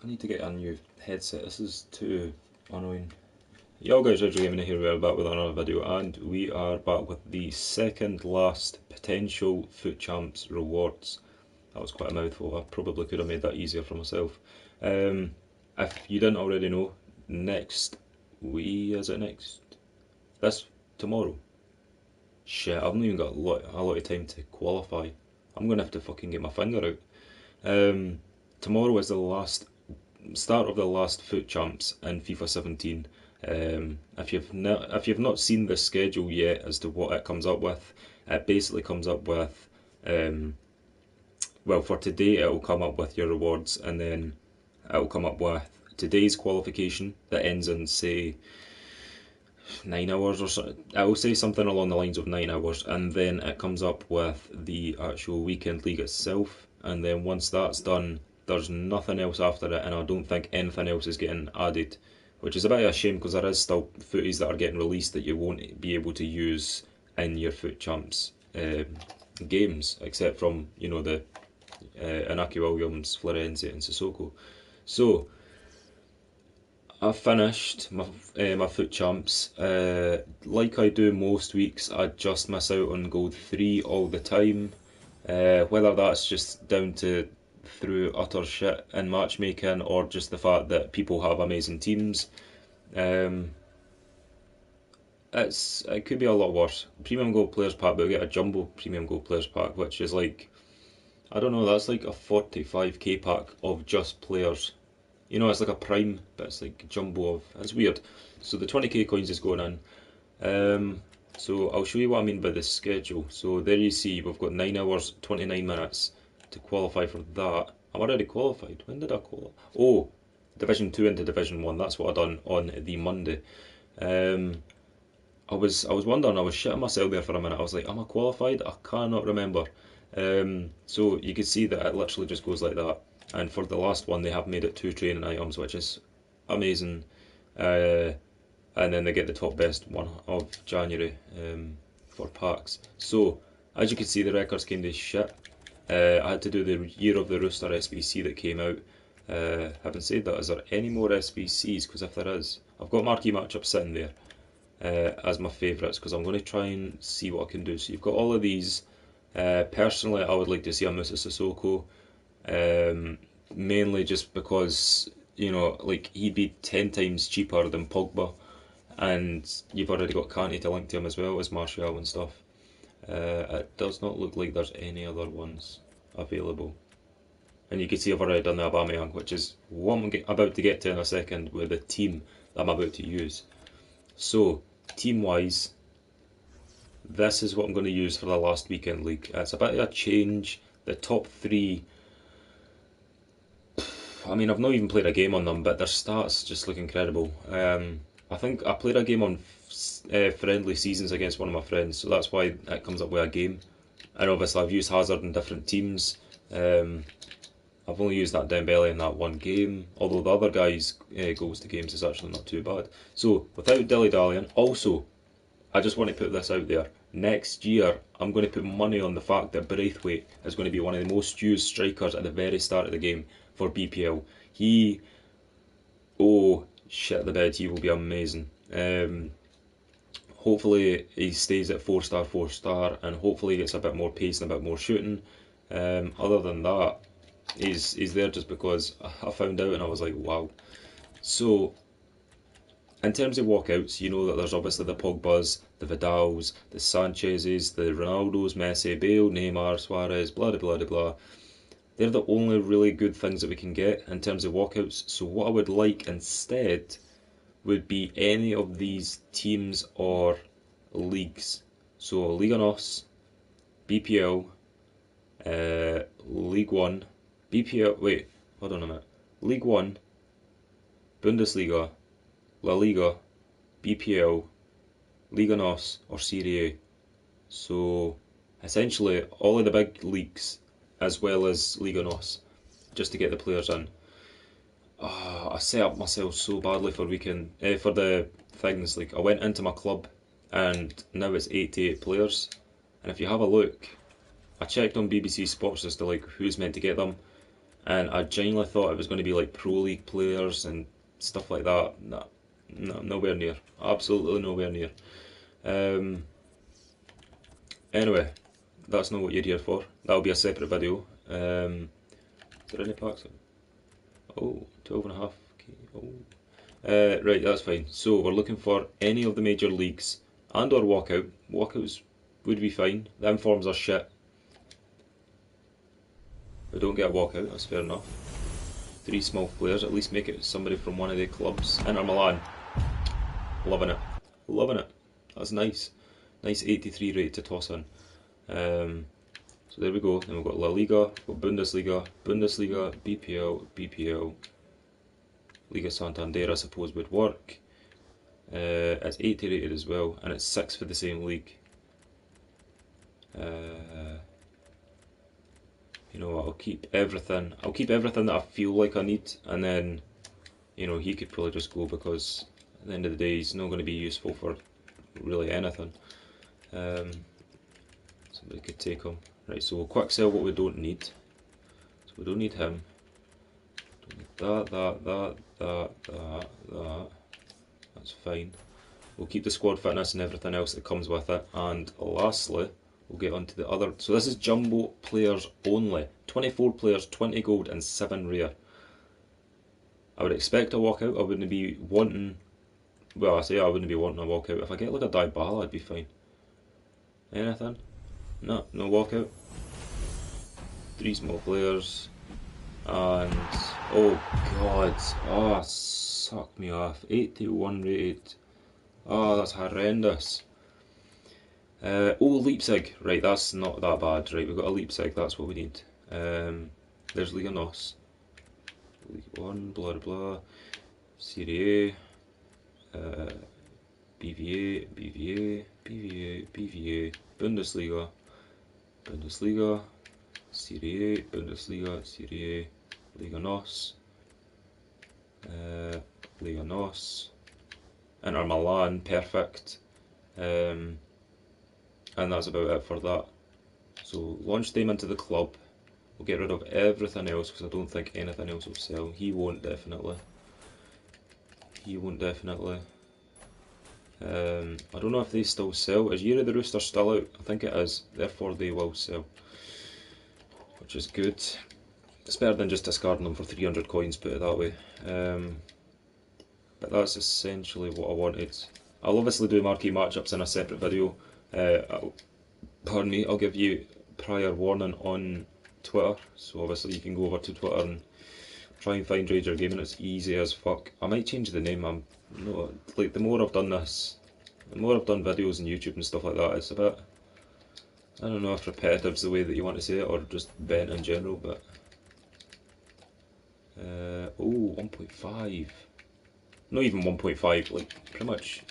I need to get a new headset. This is too annoying. Yo guys, Retro Gaming here. We're back with another video, and we are back with the second last potential Futchamps rewards. That was quite a mouthful. I probably could have made that easier for myself. If you didn't already know, next this tomorrow. Shit, I've not even got a lot of time to qualify. I'm gonna have to fucking get my finger out. Tomorrow is the start of the last Futchamps in FIFA 17. If you've not seen the schedule yet as to what it comes up with, it basically comes up with well, for today it will come up with your rewards, and then it will come up with today's qualification that ends in, say, 9 hours or so. I will say something along the lines of 9 hours, and then it comes up with the actual weekend league itself, and then once that's done, there's nothing else after it, and I don't think anything else is getting added, which is a bit of a shame because there is still footies that are getting released that you won't be able to use in your Futchamps games, except from, you know, the Inaki Williams, Florenzi and Sissoko. So I've finished my Futchamps. Like I do most weeks, I just miss out on Gold 3 all the time. Whether that's just down to through utter shit in matchmaking or just the fact that people have amazing teams. It could be a lot worse. Premium Gold Players Pack, but we get a Jumbo Premium Gold Players Pack, which is like, I don't know, that's like a 45k pack of just players. You know, it's like a prime, but it's like jumbo of, it's weird. So the 20k coins is going in. So I'll show you what I mean by the schedule. So there you see, we've got 9 hours, 29 minutes to qualify for that. I'm already qualified. When did I qualify? Oh, Division 2 into Division 1. That's what I done on the Monday. I was wondering, I was shitting myself there for a minute. I was like, am I qualified? I cannot remember. So you can see that it literally just goes like that. And for the last one, they have made it 2 training items, which is amazing. And then they get the top best one of January for packs. So as you can see, the record's kind of shit. I had to do the Year of the Rooster SBC that came out. Having said that, is there any more SBCs? Because if there is, I've got marquee matchup sitting there as my favourites, because I'm going to try and see what I can do. So you've got all of these. Personally, I would like to see a Musa Sissoko, mainly just because, you know, like, he'd be 10 times cheaper than Pogba, and you've already got Kante to link to him as well as Martial and stuff. It does not look like there's any other ones available. And you can see I've already done the Aubameyang, which is what I'm about to get to in a second with the team that I'm about to use. So, team-wise, this is what I'm going to use for the last weekend league. It's a bit of a change. The top 3, I mean, I've not even played a game on them, but their stats just look incredible. I think I played a game on friendly seasons against one of my friends, so that's why it comes up with a game. And obviously I've used Hazard in different teams. I've only used that Dembele in that one game, although the other guy's goals to games is actually not too bad. So without dilly-dallying, also, I just want to put this out there. Next year, I'm going to put money on the fact that Braithwaite is going to be one of the most used strikers at the very start of the game for BPL. Oh shit the bed, he will be amazing. Hopefully he stays at 4-star, 4-star, and hopefully he gets a bit more pace and a bit more shooting. Other than that, he's there just because I found out and I was like, wow. So, in terms of walkouts, you know that there's obviously the Pogbas, the Vidals, the Sanchez's, the Ronaldos, Messi, Bale, Neymar, Suarez, blah blah blah blah. They're the only really good things that we can get in terms of walkouts. So what I would like instead would be any of these teams or leagues. So Liga NOS, BPL, League One, BPL. Wait, hold on a minute. League One, Bundesliga, La Liga, BPL, Liga NOS, or Serie A. So essentially all of the big leagues as well as Liga NOS, just to get the players in. I set up myself so badly for for the things. Like, I went into my club and now it's 88 players, and if you have a look, I checked on BBC Sports as to like who's meant to get them. and I genuinely thought it was going to be like Pro League players and stuff like that. No, no, nowhere near. Absolutely nowhere near. Um, anyway, that's not what you're here for. That'll be a separate video. Is there any packs? Oh, 12.5. Okay. Oh. Right, that's fine. So we're looking for any of the major leagues and or walkout. Walkouts would be fine. The informs are shit. We don't get a walkout, that's fair enough. 3 small players, at least make it somebody from one of the clubs. Inter Milan. Loving it. Loving it. That's nice. Nice 83 rate to toss in. So there we go. Then we've got La Liga, we've got Bundesliga, Bundesliga, BPL, BPL, Liga Santander I suppose would work. It's 80 rated as well, and it's 6 for the same league. You know what, I'll keep everything that I feel like I need, and then, you know, he could probably just go because at the end of the day he's not going to be useful for really anything. Somebody could take him. Right, so we'll quick sell what we don't need. So we don't need him. Don't need that. That's fine. We'll keep the squad fitness and everything else that comes with it. And lastly, we'll get onto the other. So this is jumbo players only. 24 players, 20 gold and 7 rare. I would expect a walkout. I wouldn't be wanting. Well, I say I wouldn't be wanting a walkout. If I get like a Dybala, I'd be fine. Anything? No, no walkout. 3 small players. And oh god, oh suck me off. 81 rated. Oh, that's horrendous. Oh, Leipzig. Right, that's not that bad. Right, we've got a Leipzig, that's what we need. There's Liga NOS. League 1, blah blah. Serie A. BVA, BVA, BVA, BVA. Bundesliga. Bundesliga. Serie A, Bundesliga, Serie A, Liga NOS. Liga NOS. Inter Milan, perfect. And that's about it for that. So launch them into the club. We'll get rid of everything else because I don't think anything else will sell. He won't definitely. He won't definitely. I don't know if they still sell. Is Year of the Rooster still out? I think it is. Therefore they will sell. Which is good. It's better than just discarding them for 300 coins, put it that way. But that's essentially what I wanted. I'll obviously do marquee matchups in a separate video. Pardon me, I'll give you prior warning on Twitter, so obviously you can go over to Twitter and try and find Rager Gaming. It's easy as fuck. I might change the name. I'm no like the more I've done this, the more I've done videos on YouTube and stuff like that. It's a bit, I don't know if repetitive's the way that you want to say it or just bent in general, but oh 1.5. Not even 1.5. Like pretty much,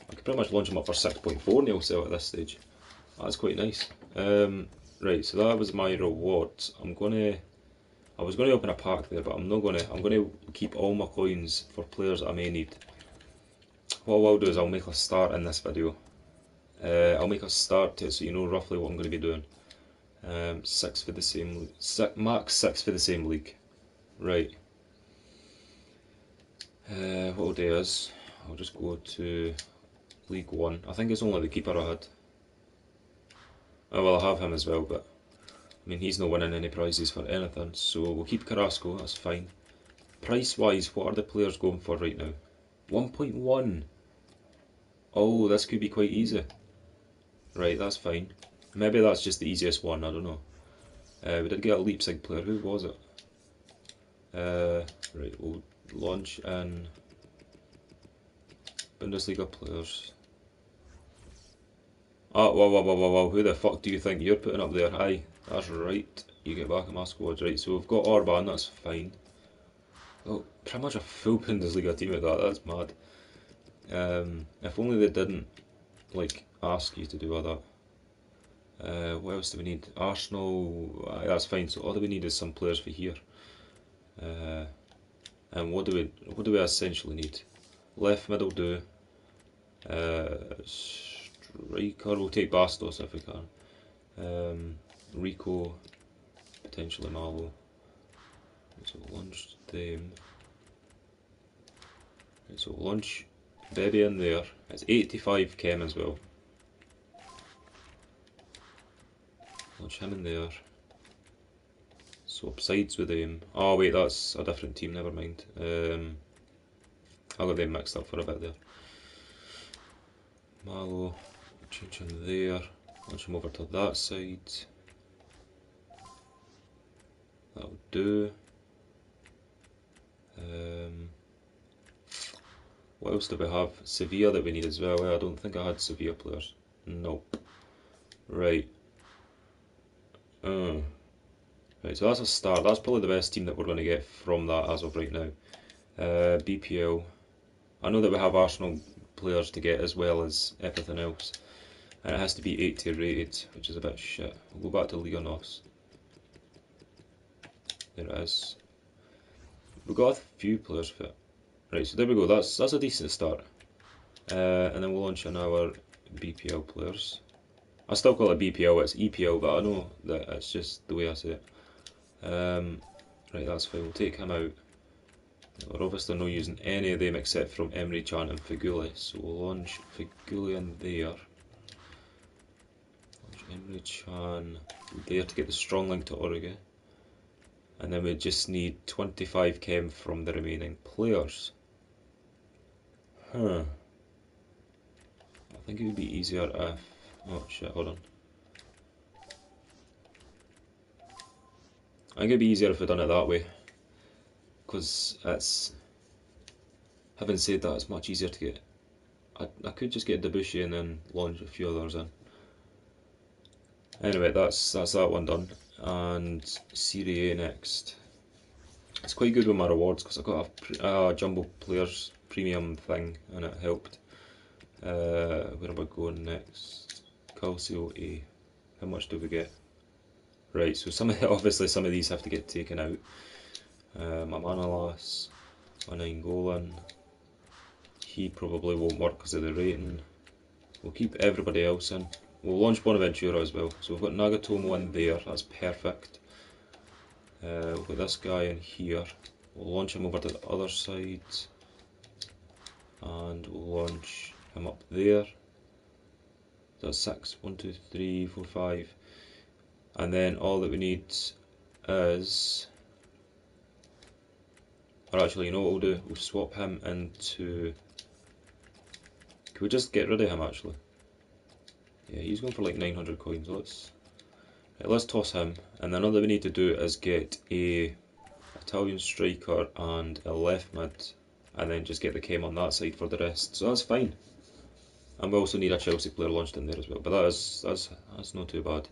I could pretty much launch them up for 6.4 and they'll sell at this stage. That's quite nice. Right, so that was my rewards. I was gonna open a pack there, but I'm not gonna. I'm gonna keep all my coins for players that I may need. What I'll do is I'll make a start in this video. I'll make a start to it so you know roughly what I'm going to be doing. 6 for the same league. Max 6 for the same league. Right. What I'll do is I'll just go to League 1. I think it's only the keeper I had. Oh well, I have him as well, but I mean he's not winning any prizes for anything, so we'll keep Carrasco, that's fine. Price wise, what are the players going for right now? 1.1. Oh, this could be quite easy. Right, that's fine. Maybe that's just the easiest one, I don't know. We did get a Leipzig player, who was it? Right, we'll launch in Bundesliga players. Oh, whoa, who the fuck do you think you're putting up there? Aye, that's right, you get back in my squad. Right, so we've got Orban, that's fine. Oh, pretty much a full Bundesliga team with that, that's mad. If only they didn't, like, ask you to do all that. What else do we need? Arsenal, that's fine, so all that we need is some players for here. And what do we essentially need? Left middle do. Striker, we'll take Bastos if we can. Rico, potentially Malo. So we'll launch them. Right, so we'll launch Bebby in there. It's 85 chem as well. Launch him in there. Swap sides with him. Oh wait, that's a different team, never mind. I got them mixed up for a bit there. Mallow, change him there. Launch him over to that side. That'll do. What else do we have? Sevilla that we need as well. I don't think I had Sevilla players. Nope. Right. Right, so that's a start. That's probably the best team that we're going to get from that as of right now. BPL. I know that we have Arsenal players to get as well as everything else. And it has to be 80 rated, which is a bit shit. We'll go back to Liga NOS. There it is. We've got a few players fit. Right, so there we go. That's a decent start. And then we'll launch in our BPL players. I still call it BPL, it's EPL, but I know that it's just the way I say it. Right, that's fine. We'll take him out. We're obviously not using any of them except from Emre Can and Figuli, so we'll launch Figuli in there. Launch Emre Can there to get the strong link to Origi. And then we just need 25 chem from the remaining players. I think it would be easier if... Oh shit, hold on. I think it'd be easier if we done it that way. Because it's... Having said that, it's much easier to get... I could just get Debussy and then launch a few others in. Anyway, that's that one done. And Serie A next. It's quite good with my rewards because I got a Jumbo Players premium thing and it helped. Where am I going next? Calcio A. How much do we get? Right, so obviously some of these have to get taken out. Manolas, Golan. He probably won't work because of the rating. We'll keep everybody else in. We'll launch Bonaventura as well. So we've got Nagatomo in there, that's perfect. We've got this guy in here. We'll launch him over to the other side. And we'll launch him up there. That's 6. 1, 2, 3, 4, 5. And then all that we need is... Or actually, you know what we'll do? We'll swap him into... Can we just get rid of him actually? Yeah, he's going for like 900 coins. Let's toss him. And then all that we need to do is get a Italian striker and a left mid. And then just get the chem on that side for the rest. So that's fine. And we also need a Chelsea player launched in there as well. But that's not too bad.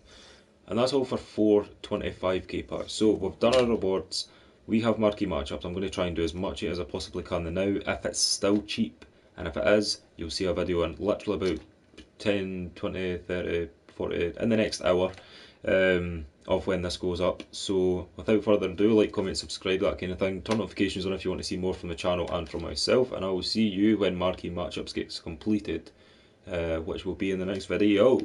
And that's all for 4 25k packs. So we've done our rewards. We have marquee matchups. I'm going to try and do as much as I possibly can now. If it's still cheap, and if it is, you'll see a video in literally about 10, 20, 30, 40 in the next hour of when this goes up. So without further ado, like, comment, subscribe, that kind of thing. Turn notifications on if you want to see more from the channel and from myself. And I will see you when marquee matchups gets completed, which will be in the next video.